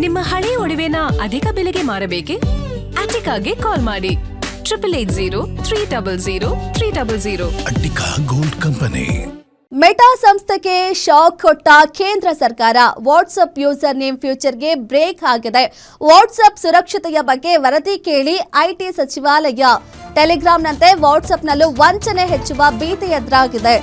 ನಿಮ್ಮ ಹಳೆ ಒಡವೆನ ಅಧಿಕ ಬೆಲೆಗೆ ಮಾರಬೇಕೆ? ಅಟಿಕಾಗೆ ಕಾಲ್ ಮಾಡಿ 8803000300. Attica gold company. ಮೆಟಾ ಸಂಸ್ಥೆಗೆ ಶಾಕ್ ಕೊಟ್ಟ ಕೇಂದ್ರ ಸರ್ಕಾರ. ವಾಟ್ಸ್ಆಪ್ ಯೂಸರ್ ನೇಮ್ ಫ್ಯೂಚರ್ಗೆ ಬ್ರೇಕ್ ಆಗಿದೆ. ವಾಟ್ಸ್ಆಪ್ ಸುರಕ್ಷತೆಯ ಬಗ್ಗೆ ವರದಿ ಕೇಳಿ ಐಟಿ ಸಚಿವಾಲಯ. ಟೆಲಿಗ್ರಾಂನಂತೆ ವಾಟ್ಸ್ಆಪ್ನಲ್ಲೂ ವಂಚನೆ ಹೆಚ್ಚುವ ಭೀತಿ ಎದುರಾಗಿದೆ.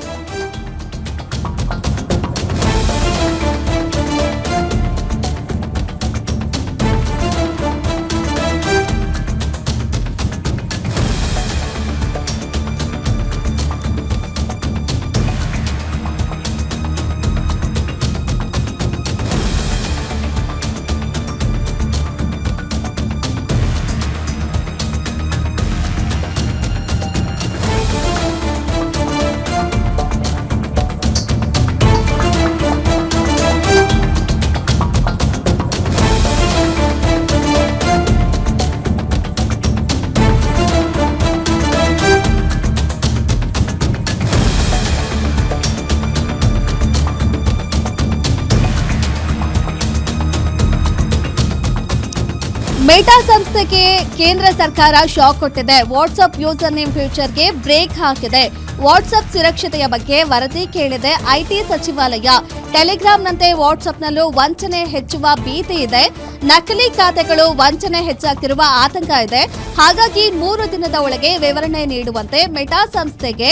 ಮೆಟಾ ಸಂಸ್ಥೆಗೆ ಕೇಂದ್ರ ಸರ್ಕಾರ ಶಾಕ್ ಕೊಟ್ಟಿದೆ. ವಾಟ್ಸ್ಆಪ್ ಯೂಸರ್ ನೇಮ್ ಫ್ಯೂಚರ್ಗೆ ಬ್ರೇಕ್ ಹಾಕಿದೆ. ವಾಟ್ಸ್ಆಪ್ ಸುರಕ್ಷತೆಯ ಬಗ್ಗೆ ವರದಿ ಕೇಳಿದೆ ಐಟಿ ಸಚಿವಾಲಯ. ಟೆಲಿಗ್ರಾಂನಂತೆ ವಾಟ್ಸ್ಆಪ್ನಲ್ಲೂ ವಂಚನೆ ಹೆಚ್ಚುವ ಭೀತಿ ಇದೆ. ನಕಲಿ ಖಾತೆಗಳು ವಂಚನೆ ಹೆಚ್ಚಾಗ್ತಿರುವ ಆತಂಕ ಇದೆ. ಹಾಗಾಗಿ 3 ದಿನದ ಒಳಗೆ ವಿವರಣೆ ನೀಡುವಂತೆ ಮೆಟಾ ಸಂಸ್ಥೆಗೆ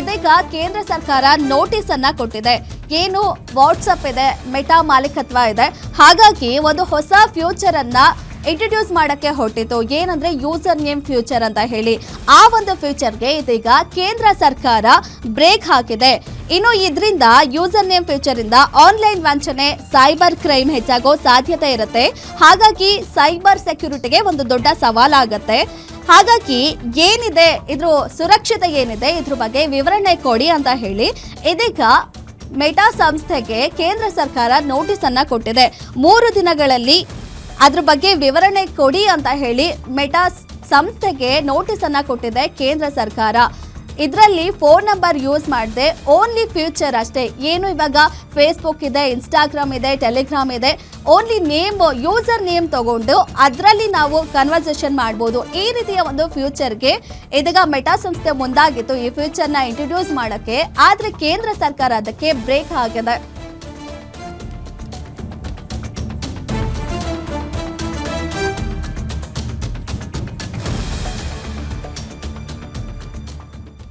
ಇದೀಗ ಕೇಂದ್ರ ಸರ್ಕಾರ ನೋಟಿಸ್ ಅನ್ನ ಕೊಟ್ಟಿದೆ. ಏನು ವಾಟ್ಸ್ಆಪ್ ಇದೆ, ಮೆಟಾ ಮಾಲೀಕತ್ವ ಇದೆ, ಹಾಗಾಗಿ ಒಂದು ಹೊಸ ಫ್ಯೂಚರ್ ಅನ್ನ ಇಂಟ್ರೊಡ್ಯೂಸ್ ಮಾಡಕ್ಕೆ ಹೊರಟಿತ್ತು. ಏನಂದ್ರೆ ಯೂಸರ್ ನೇಮ್ ಫ್ಯೂಚರ್ ಅಂತ ಹೇಳಿ. ಆ ಒಂದು ಫ್ಯೂಚರ್ಗೆ ಇದೀಗ ಕೇಂದ್ರ ಸರ್ಕಾರ ಬ್ರೇಕ್ ಹಾಕಿದೆ. ಇನ್ನು ಇದರಿಂದ ಯೂಸರ್ ನೇಮ್ ಫ್ಯೂಚರ್ ಇಂದ ಆನ್ಲೈನ್ ವಂಚನೆ, ಸೈಬರ್ ಕ್ರೈಮ್ ಹೆಚ್ಚಾಗೋ ಸಾಧ್ಯತೆ ಇರುತ್ತೆ. ಹಾಗಾಗಿ ಸೈಬರ್ ಸೆಕ್ಯೂರಿಟಿಗೆ ಒಂದು ದೊಡ್ಡ ಸವಾಲಾಗತ್ತೆ. ಹಾಗಾಗಿ ಏನಿದೆ ಇದ್ರ ಸುರಕ್ಷತೆ ಏನಿದೆ ಇದ್ರ ಬಗ್ಗೆ ವಿವರಣೆ ಕೊಡಿ ಅಂತ ಹೇಳಿ ಇದೀಗ ಮೆಟಾ ಸಂಸ್ಥೆಗೆ ಕೇಂದ್ರ ಸರ್ಕಾರ ನೋಟಿಸ್ ಅನ್ನ ಕೊಟ್ಟಿದೆ. 3 ದಿನಗಳಲ್ಲಿ ಅದ್ರ ಬಗ್ಗೆ ವಿವರಣೆ ಕೊಡಿ ಅಂತ ಹೇಳಿ ಮೆಟಾ ಸಂಸ್ಥೆಗೆ ನೋಟಿಸ್ ಅನ್ನ ಕೊಟ್ಟಿದೆ ಕೇಂದ್ರ ಸರ್ಕಾರ. ಇದರಲ್ಲಿ ಫೋನ್ ನಂಬರ್ ಯೂಸ್ ಮಾಡದೆ ಓನ್ಲಿ ಫ್ಯೂಚರ್ ಅಷ್ಟೇ. ಏನು ಇವಾಗ ಫೇಸ್ಬುಕ್ ಇದೆ, ಇನ್ಸ್ಟಾಗ್ರಾಮ್ ಇದೆ, ಟೆಲಿಗ್ರಾಮ್ ಇದೆ, ಓನ್ಲಿ ನೇಮ್ ಯೂಸರ್ ನೇಮ್ ತಗೊಂಡು ಅದರಲ್ಲಿ ನಾವು ಕನ್ವರ್ಸೇಷನ್ ಮಾಡ್ಬೋದು. ಈ ರೀತಿಯ ಒಂದು ಫ್ಯೂಚರ್ಗೆ ಇದೀಗ ಮೆಟಾ ಸಂಸ್ಥೆ ಮುಂದಾಗಿತ್ತು ಈ ಫ್ಯೂಚರ್ನ ಇಂಟ್ರೊಡ್ಯೂಸ್ ಮಾಡಕ್ಕೆ. ಆದ್ರೆ ಕೇಂದ್ರ ಸರ್ಕಾರ ಅದಕ್ಕೆ ಬ್ರೇಕ್ ಆಗಿದೆ.